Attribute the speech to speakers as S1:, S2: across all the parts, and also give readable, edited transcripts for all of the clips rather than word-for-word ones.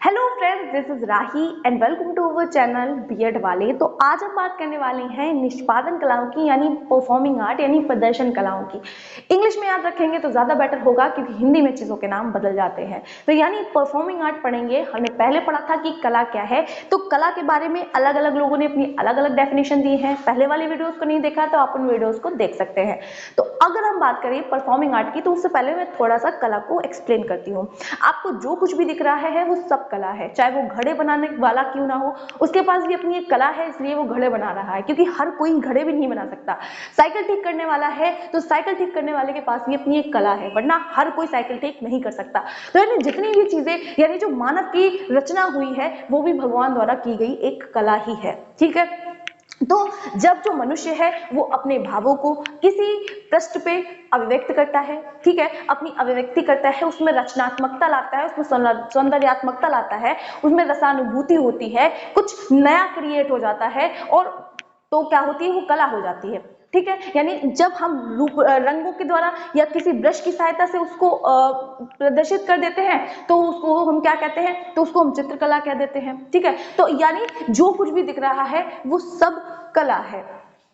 S1: Hello friends, this is Rahi and welcome to our channel BEd वाले। तो आज हम बात करने वाले हैं निष्पादन कलाओं की, यानी परफॉर्मिंग आर्ट यानी प्रदर्शन कलाओं की। इंग्लिश में याद रखेंगे तो ज्यादा बेटर होगा क्योंकि हिंदी में चीजों के नाम बदल जाते हैं। तो यानी परफॉर्मिंग आर्ट पढ़ेंगे। हमने पहले पढ़ा था कि कला क्या है, तो कला के बारे में अलग अलग लोगों ने अपनी अलग अलग डेफिनेशन दी है। पहले वाली वीडियोस को नहीं देखा तो आप उन वीडियोस को देख सकते हैं। तो अगर हम बात करें परफॉर्मिंग आर्ट की, तो उससे पहले मैं थोड़ा सा कला को एक्सप्लेन करती हूँ। आपको जो कुछ भी दिख रहा है वो सब कला है, चाहे वो घड़े बनाने वाला क्यों ना हो, उसके पास भी अपनी एक कला है, इसलिए वो घड़े बना रहा है। क्योंकि हर कोई घड़े भी नहीं बना सकता। साइकिल ठीक करने वाला है तो साइकिल ठीक करने वाले के पास भी अपनी एक कला है, वरना हर कोई साइकिल ठीक नहीं कर सकता। तो यानी जितनी भी चीजें, यानी जो मानव की रचना हुई है वो भी भगवान द्वारा की गई एक कला ही है। ठीक है, तो जब जो मनुष्य है वो अपने भावों को किसी पृष्ठ पे अभिव्यक्त करता है, ठीक है, अपनी अभिव्यक्ति करता है, उसमें रचनात्मकता लाता है, उसमें सौंदर्यात्मकता लाता है, उसमें रसानुभूति होती है, कुछ नया क्रिएट हो जाता है, और तो क्या होती है, वो कला हो जाती है। ठीक है, यानी जब हम रूप रंगों के द्वारा या किसी ब्रश की सहायता से उसको प्रदर्शित कर देते हैं तो उसको हम क्या कहते हैं, तो उसको हम चित्रकला कह देते हैं। ठीक है, तो यानी जो कुछ भी दिख रहा है वो सब कला है।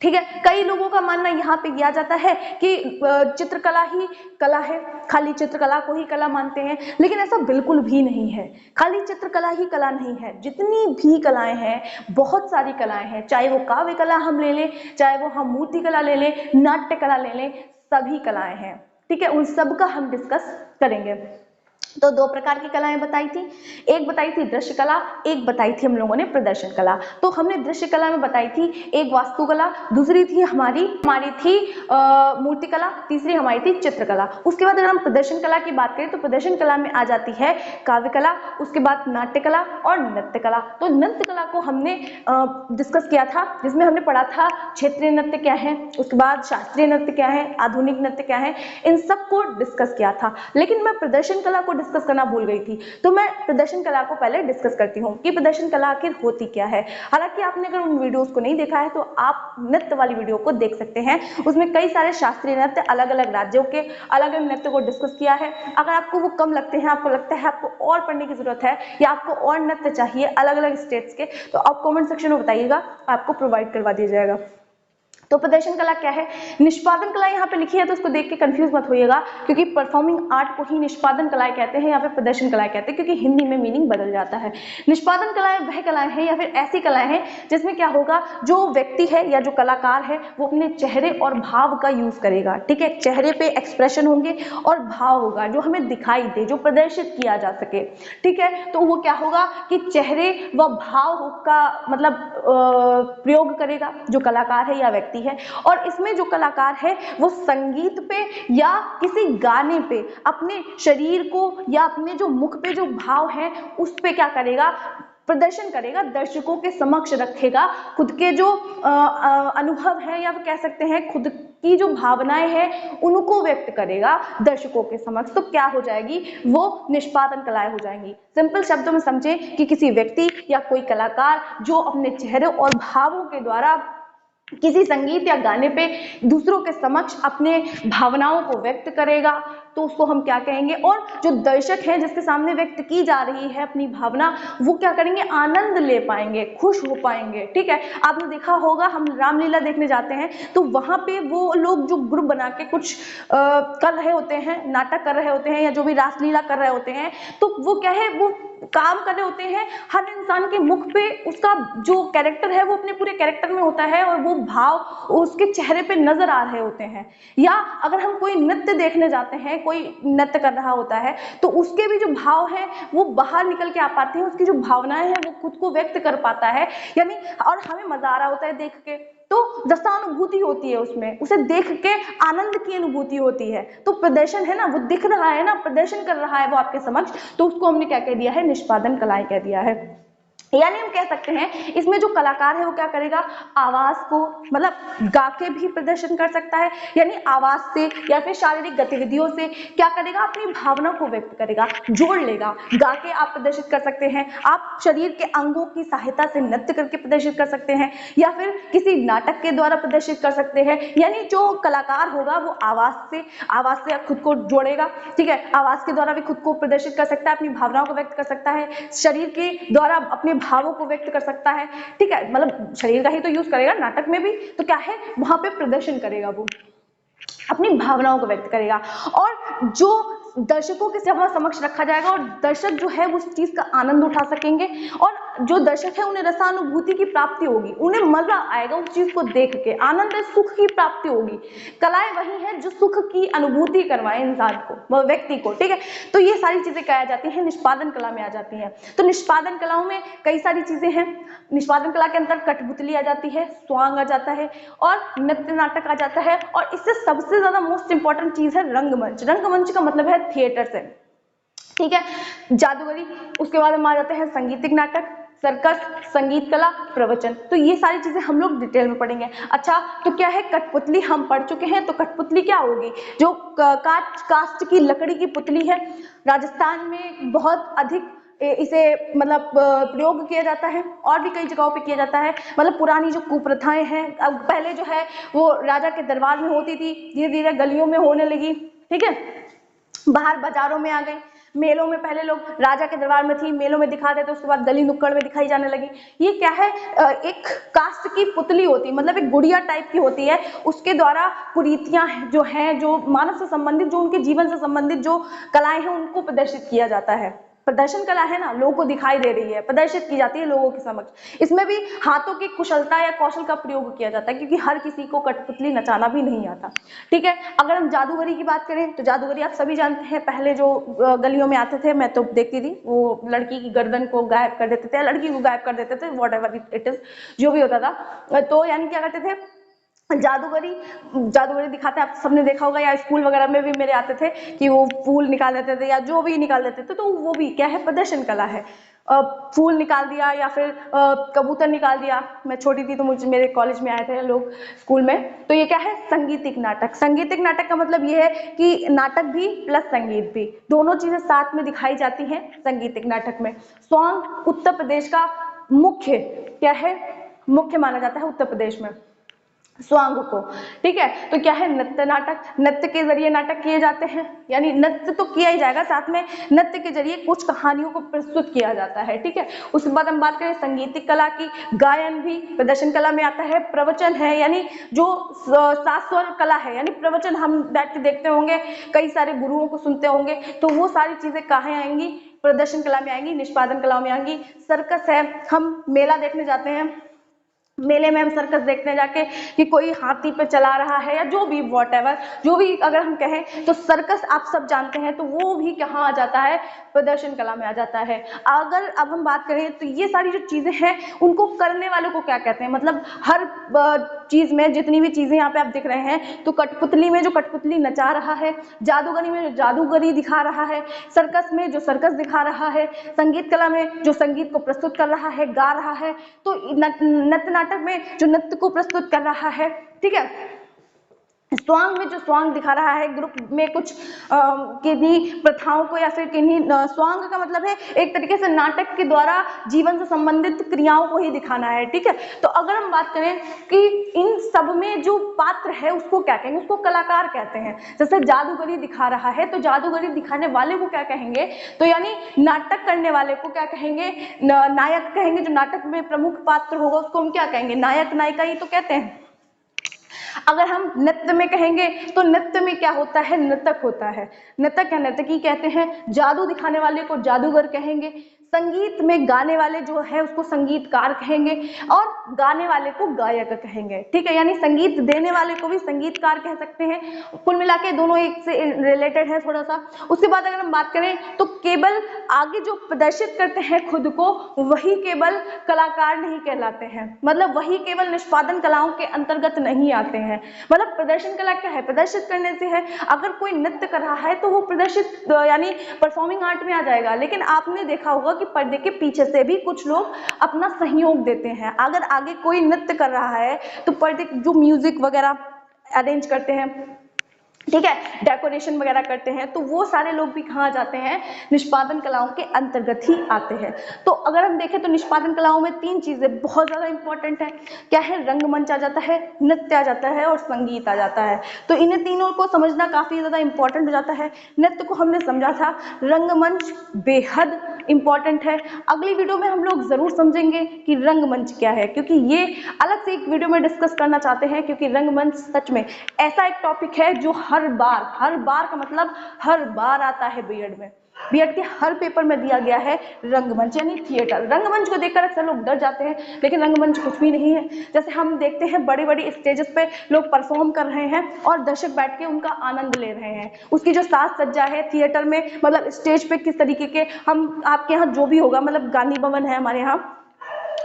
S1: ठीक है, कई लोगों का मानना यहाँ पे किया जाता है कि चित्रकला ही कला है, खाली चित्रकला को ही कला मानते हैं, लेकिन ऐसा बिल्कुल भी नहीं है। खाली चित्रकला ही कला नहीं है, जितनी भी कलाएं हैं, बहुत सारी कलाएं हैं, चाहे वो काव्य कला हम ले लें, चाहे वो हम मूर्ति कला ले लें, नाट्य कला ले लें, सभी कलाएं हैं। ठीक है, उन सब का हम डिस्कस करेंगे। तो दो प्रकार की कलाएं बताई थी, एक बताई थी दृश्य कला, एक बताई थी हम लोगों ने प्रदर्शन कला। तो हमने दृश्य कला में बताई थी एक वास्तुकला, दूसरी थी हमारी थी मूर्ति कला, तीसरी हमारी थी चित्रकला। उसके बाद अगर हम प्रदर्शन कला की बात करें तो प्रदर्शन कला में आ जाती है काव्य कला, उसके बाद नाट्य कला और नृत्य कला। तो नृत्य कला को हमने डिस्कस किया था, जिसमें हमने पढ़ा था क्षेत्रीय नृत्य क्या है, उसके बाद शास्त्रीय नृत्य क्या है, आधुनिक नृत्य क्या है, इन सबको डिस्कस किया था। लेकिन मैं प्रदर्शन कला को डिस्कस करना भूल गई थी, तो मैं प्रदर्शन कला को पहले डिस्कस करती हूँ कि प्रदर्शन कला आखिर होती क्या है। हालांकि आपने अगर उन वीडियोस को नहीं देखा है तो आप नृत्य वाली वीडियो को देख सकते हैं, उसमें कई सारे शास्त्रीय नृत्य, अलग अलग राज्यों के अलग अलग नृत्य को डिस्कस किया है। अगर आपको वो कम लगते हैं, आपको लगता है आपको और पढ़ने की जरूरत है या आपको और नृत्य चाहिए अलग अलग स्टेट्स के, तो आप कॉमेंट सेक्शन में बताइएगा, आपको प्रोवाइड करवा दिया जाएगा। तो प्रदर्शन कला क्या है, निष्पादन कला यहाँ पे लिखी है तो उसको देख के कंफ्यूज मत होइएगा, क्योंकि परफॉर्मिंग आर्ट को ही निष्पादन कलाएं कहते हैं या फिर प्रदर्शन कलाएं कहते हैं, क्योंकि हिंदी में मीनिंग बदल जाता है। निष्पादन कलाएं वह कलाएं हैं या फिर ऐसी कलाएं हैं जिसमें क्या होगा, जो व्यक्ति है या जो कलाकार है वो अपने चेहरे और भाव का यूज करेगा। ठीक है, चेहरे पे एक्सप्रेशन होंगे और भाव होगा जो हमें दिखाई दे, जो प्रदर्शित किया जा सके। ठीक है, तो वो क्या होगा कि चेहरे व भाव का मतलब प्रयोग करेगा जो कलाकार है या व्यक्ति है। और इसमें जो कलाकार है वो संगीत पे या किसी गाने पे अपने शरीर को या अपने जो मुख पे जो भाव है उस पे क्या करेगा, प्रदर्शन करेगा, दर्शकों के समक्ष रखेगा, खुद के जो अनुभव है या कह सकते हैं खुद की जो भावनाएं हैं उनको व्यक्त करेगा दर्शकों के समक्ष। तो क्या हो जाएगी, वो निष्पादन कलाएं हो जाएंगी। सिंपल शब्दों में समझें कि किसी व्यक्ति या कोई कलाकार जो अपने चेहरे और भावों के द्वारा किसी संगीत या गाने पे दूसरों के समक्ष अपने भावनाओं को व्यक्त करेगा, तो उसको हम क्या कहेंगे। और जो दर्शक हैं जिसके सामने व्यक्त की जा रही है अपनी भावना, वो क्या करेंगे, आनंद ले पाएंगे, खुश हो पाएंगे। ठीक है, आपने देखा होगा हम रामलीला देखने जाते हैं तो वहां पे वो लोग जो ग्रुप बना के कुछ कर रहे होते हैं, नाटक कर रहे होते हैं या जो भी रासलीला कर रहे होते हैं, तो वो क्या है, वो काम कर रहे होते हैं, हर इंसान के मुख पे उसका जो कैरेक्टर है वो अपने पूरे कैरेक्टर में होता है और वो भाव उसके चेहरे पे नजर आ रहे होते हैं। या अगर हम कोई नृत्य देखने जाते हैं, कोई नृत्य कर रहा होता है तो उसके भी जो भाव है वो बाहर निकल के आ पाते हैं, उसकी जो भावनाएं हैं वो खुद को व्यक्त कर पाता है, यानी और हमें मजा आ रहा होता है देख के, तो रसानुभूति होती है उसमें, उसे देख के आनंद की अनुभूति होती है। तो प्रदर्शन है ना, वो दिख रहा है ना, प्रदर्शन कर रहा है वो आपके समक्ष, तो उसको हमने क्या कह दिया है, निष्पादन कलाएं कह दिया है। यानी हम कह सकते हैं इसमें जो कलाकार है वो क्या करेगा, आवाज को मतलब गा के भी प्रदर्शन कर सकता है, यानी आवाज से या फिर शारीरिक गतिविधियों से क्या करेगा, अपनी भावना को व्यक्त करेगा, जोड़ लेगा। गा के आप प्रदर्शित कर सकते हैं, आप शरीर के अंगों की सहायता से नृत्य करके प्रदर्शित कर सकते हैं, या फिर किसी नाटक के द्वारा प्रदर्शित कर सकते हैं। यानी जो कलाकार होगा वो आवाज से खुद को जोड़ेगा, ठीक है, आवाज के द्वारा भी खुद को प्रदर्शित कर सकता है, अपनी भावनाओं को व्यक्त कर सकता है, शरीर के द्वारा अपने भावों को व्यक्त कर सकता है, ठीक है, मतलब शरीर का ही तो यूज करेगा नाटक में भी, तो क्या है वहां पे प्रदर्शन करेगा, वो अपनी भावनाओं को व्यक्त करेगा, और जो दर्शकों के समक्ष रखा जाएगा, और दर्शक जो है उस चीज का आनंद उठा सकेंगे, और जो दर्शक है उन्हें रसानुभूति की प्राप्ति होगी, उन्हें मजा आएगा उस चीज को देख के, आनंद सुख की प्राप्ति होगी। कलाएं वही है जो सुख की अनुभूति करवाए इंसान को, व्यक्ति को, ठीक है। तो ये सारी चीजें क्या आ जाती हैं, निष्पादन कला में आ जाती हैं। तो निष्पादन कलाओं में कई सारी चीजें हैं। निष्पादन कला के अंदर कठपुतली आ जाती है, स्वांग आ जाता है, और नृत्य नाटक आ जाता है, और इससे सबसे ज्यादा मोस्ट इंपॉर्टेंट चीज है रंगमंच। रंगमंच का मतलब है थिएटर से, ठीक है, जादूगरी। उसके बाद हम आ जाते हैं संगीतिक नाटक, सर्कस, संगीत कला, प्रवचन। तो ये सारी चीजें हम लोग डिटेल में पढ़ेंगे। अच्छा, तो क्या है कठपुतली, हम पढ़ चुके हैं। तो कठपुतली क्या होगी, जो काष्ठ की लकड़ी की पुतली है, राजस्थान में बहुत अधिक इसे मतलब प्रयोग किया जाता है, और भी कई जगहों पे किया जाता है। मतलब पुरानी जो कुप्रथाएं हैं, अब पहले जो है वो राजा के दरबार में होती थी, धीरे धीरे गलियों में होने लगी, ठीक है, बाहर बाजारों में आ गई, मेलों में पहले लोग राजा के दरबार में थी, मेलों में दिखाते थे, उसके बाद गली नुक्कड़ में दिखाई जाने लगी। ये क्या है, एक काष्ठ की पुतली होती, मतलब एक गुड़िया टाइप की होती है, उसके द्वारा कुरीतियां जो हैं, जो मानव से संबंधित, जो उनके जीवन से संबंधित जो कलाएं हैं, उनको प्रदर्शित किया जाता है। प्रदर्शन कला है ना, लोगों को दिखाई दे रही है, प्रदर्शित की जाती है लोगों के समक्ष। इसमें भी हाथों की कुशलता या कौशल का प्रयोग किया जाता है, क्योंकि हर किसी को कठपुतली नचाना भी नहीं आता, ठीक है। अगर हम जादूगरी की बात करें, तो जादूगरी आप सभी जानते हैं, पहले जो गलियों में आते थे, मैं तो देखती थी, वो लड़की की गर्दन को गायब कर देते थे, लड़की को गायब कर देते थे, वॉट एवर इट इज, जो भी होता था। तो यानी क्या करते थे, जादूगरी दिखाते हैं, आप सबने देखा होगा, या स्कूल वगैरह में भी मेरे आते थे कि वो फूल निकाल देते थे, या जो भी निकाल देते थे, तो वो भी क्या है, प्रदर्शन कला है। फूल निकाल दिया, या फिर कबूतर निकाल दिया। मैं छोटी थी तो मुझे मेरे कॉलेज में आए थे लोग स्कूल में। तो ये क्या है, संगीतिक नाटक। संगीतिक नाटक का मतलब ये है कि नाटक भी प्लस संगीत भी, दोनों चीजें साथ में दिखाई जाती हैं संगीतिक नाटक में। सॉन्ग उत्तर प्रदेश का मुख्य क्या है, मुख्य माना जाता है उत्तर प्रदेश में स्वांग को, ठीक है। तो क्या है, नृत्य नाटक, नृत्य के जरिए नाटक किए जाते हैं, यानी नृत्य तो किया ही जाएगा, साथ में नृत्य के जरिए कुछ कहानियों को प्रस्तुत किया जाता है, ठीक है। उसके बाद हम बात करें संगीतिक कला की, गायन भी प्रदर्शन कला में आता है। प्रवचन है, यानी जो शास्त्र कला है, यानी प्रवचन हम बैठ के देखते होंगे, कई सारे गुरुओं को सुनते होंगे, तो वो सारी चीजें कहाँ आएंगी, प्रदर्शन कला में आएंगी, निष्पादन कला में आएंगी। सर्कस है, हम मेला देखने जाते हैं, मेले में हम सर्कस देखने जाके कि कोई हाथी पे चला रहा है, या जो भी वॉट एवर, जो भी अगर हम कहें, तो सर्कस आप सब जानते हैं, तो वो भी कहाँ आ जाता है, प्रदर्शन कला में आ जाता है। अगर अब हम बात करें, तो ये सारी जो चीजें हैं, उनको करने वालों को क्या कहते हैं, मतलब हर चीज में जितनी भी चीजें यहाँ पे आप दिख रहे हैं, तो कठपुतली में जो कठपुतली नचा रहा है, जादूगरी में जो जादूगरी दिखा रहा है, सर्कस में जो सर्कस दिखा रहा है, संगीत कला में जो संगीत को प्रस्तुत कर रहा है, गा रहा है, तो नृत्य नाटक में जो नृत्य को प्रस्तुत कर रहा है, ठीक है। स्वांग में जो स्वांग दिखा रहा है, ग्रुप में कुछ किन्हीं प्रथाओं को, या फिर किन्हीं स्वांग का मतलब है एक तरीके से नाटक के द्वारा जीवन से संबंधित क्रियाओं को ही दिखाना है, ठीक है। तो अगर हम बात करें कि इन सब में जो पात्र है उसको क्या कहेंगे, उसको कलाकार कहते हैं। जैसे जादूगरी दिखा रहा है, तो जादूगरी दिखाने वाले को क्या कहेंगे, तो यानी नाटक करने वाले को क्या कहेंगे, नायक कहेंगे। जो नाटक में प्रमुख पात्र होगा उसको हम क्या कहेंगे, नायक नायिका ही तो कहते हैं। अगर हम नृत्य में कहेंगे, तो नृत्य में क्या होता है, नृतक होता है, नृतक या नर्तकी कहते हैं। जादू दिखाने वाले को जादूगर कहेंगे। संगीत में गाने वाले जो है उसको संगीतकार कहेंगे। और गाने वाले को गायक कहेंगे, ठीक है, यानी संगीत देने वाले को भी संगीतकार कह सकते हैं। कुल मिला के दोनों एक से रिलेटेड है थोड़ा सा। उसके बाद अगर हम बात करें तो केवल आगे जो प्रदर्शित करते हैं खुद को, वही केवल कलाकार नहीं कहलाते हैं, मतलब वही केवल निष्पादन कलाओं के अंतर्गत नहीं आते हैं। मतलब प्रदर्शन कला क्या है, प्रदर्शित करने से है। अगर कोई नृत्य कर रहा है तो वो प्रदर्शित यानी परफॉर्मिंग आर्ट में आ जाएगा। लेकिन आपने देखा होगा कि पर्दे के पीछे से भी कुछ लोग अपना सहयोग देते हैं। अगर आगे कोई नृत्य कर रहा है तो पर्दे जो म्यूजिक वगैरह अरेंज करते हैं, ठीक है, डेकोरेशन वगैरह करते हैं, तो वो सारे लोग भी कहाँ जाते हैं, निष्पादन कलाओं के अंतर्गत ही आते हैं। तो अगर हम देखें तो निष्पादन कलाओं में 3 चीजें बहुत ज्यादा इंपॉर्टेंट है। क्या है, रंगमंच आ जाता है, नृत्य आ जाता है और संगीत आ जाता है। तो इन्हें तीनों को समझना काफी ज्यादा इंपॉर्टेंट हो जाता है। नृत्य को हमने समझा था, रंगमंच बेहद इंपॉर्टेंट है। अगली वीडियो में हम लोग जरूर समझेंगे कि रंगमंच क्या है, क्योंकि ये अलग से एक वीडियो में डिस्कस करना चाहते हैं, क्योंकि रंगमंच सच में ऐसा एक टॉपिक है जो हर बार का मतलब हर बार आता है बीएड में। बीएड के हर पेपर में दिया गया है रंगमंच यानी थिएटर। रंगमंच को देखकर अक्सर लोग डर जाते हैं, लेकिन रंगमंच कुछ भी नहीं है। जैसे हम देखते हैं बड़ी बड़ी स्टेजेस पे लोग परफॉर्म कर रहे हैं और दर्शक बैठ के उनका आनंद ले रहे हैं। उसकी जो साज सज्जा है थिएटर में, मतलब स्टेज पे किस तरीके के, हम आपके यहाँ जो भी होगा, मतलब गांधी भवन है हमारे यहाँ,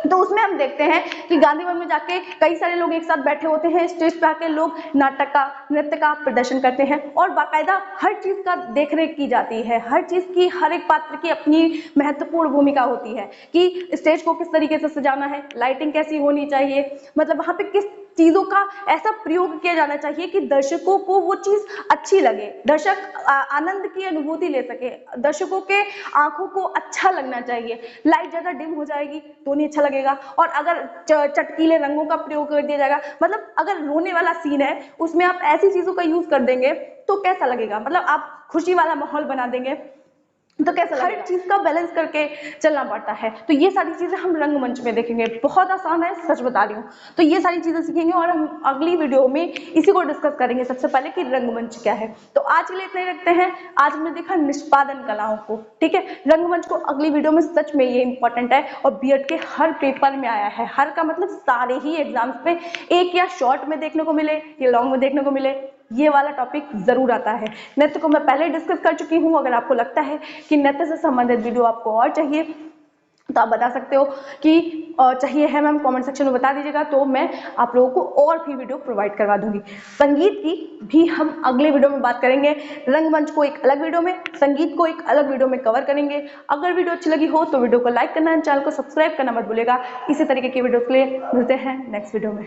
S1: तो उसमें हम देखते हैं कि गांधी भवन में जाके कई सारे लोग एक साथ बैठे होते हैं। स्टेज पे आके लोग नाटक का, नृत्य का प्रदर्शन करते हैं और बाकायदा हर चीज का देखरेख की जाती है। हर चीज की, हर एक पात्र की अपनी महत्वपूर्ण भूमिका होती है कि स्टेज को किस तरीके से सजाना है, लाइटिंग कैसी होनी चाहिए, मतलब वहां पे किस चीजों का ऐसा प्रयोग किया जाना चाहिए कि दर्शकों को वो चीज अच्छी लगे, दर्शक आनंद की अनुभूति ले सके, दर्शकों के आंखों को अच्छा लगना चाहिए। लाइट ज्यादा डिम हो जाएगी तो नहीं अच्छा लगेगा, और अगर चटकीले रंगों का प्रयोग कर दिया जाएगा, मतलब अगर रोने वाला सीन है उसमें आप ऐसी चीजों का यूज कर देंगे तो कैसा लगेगा, मतलब आप खुशी वाला माहौल बना देंगे तो कैसा, हर चीज का बैलेंस करके चलना पड़ता है। तो ये सारी चीजें हम रंगमंच में देखेंगे, बहुत आसान है, सच बता रही हूँ। तो ये सारी चीजें सीखेंगे और हम अगली वीडियो में इसी को डिस्कस करेंगे सबसे पहले कि रंगमंच क्या है। तो आज के लिए इतना ही रखते हैं। आज हमने देखा निष्पादन कलाओं को, ठीक है। रंगमंच को अगली वीडियो में, सच में ये इंपॉर्टेंट है और बीएड के हर पेपर में आया है। हर का मतलब सारे ही एग्जाम्स में एक या शॉर्ट में देखने को मिले या लॉन्ग में देखने को मिले, ये वाला टॉपिक जरूर आता है। नृत्य को मैं पहले डिस्कस कर चुकी हूँ। अगर आपको लगता है कि नृत्य से संबंधित वीडियो आपको और चाहिए तो आप बता सकते हो कि चाहिए है मैम, कमेंट सेक्शन में बता दीजिएगा, तो मैं आप लोगों को और भी वीडियो प्रोवाइड करवा दूंगी। संगीत की भी हम अगले वीडियो में बात करेंगे। रंगमंच को एक अलग वीडियो में, संगीत को एक अलग वीडियो में कवर करेंगे। अगर वीडियो अच्छी लगी हो तो वीडियो को लाइक करना, चैनल को सब्सक्राइब करना मत भूलिएगा। इसी तरीके की वीडियो के लिए मिलते हैं नेक्स्ट वीडियो में।